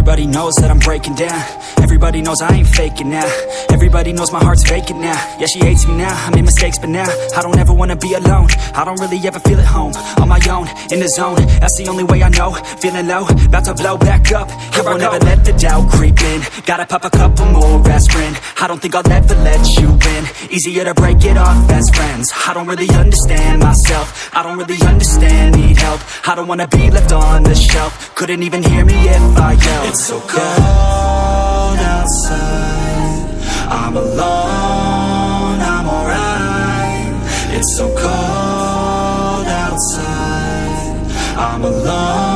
Everybody knows that I'm breaking down. Everybody knows I ain't faking now. Everybody knows my heart's vacant now. Yeah, she hates me now, I made mistakes but now I don't ever wanna be alone. I don't really ever feel at home. On my own, in the zone, that's the only way I know. Feeling low, about to blow back up. I won't ever let the doubt creep in. Gotta pop a couple more aspirin. I don't think I'll ever let you in. Easier to break it off as friends. I don't really understand myself. I don't really understand, need help. I don't wanna be left on the shelf. Couldn't even hear me if I yelled. It's so cold outside, I'm alone, I'm alright. It's so cold outside, I'm alone.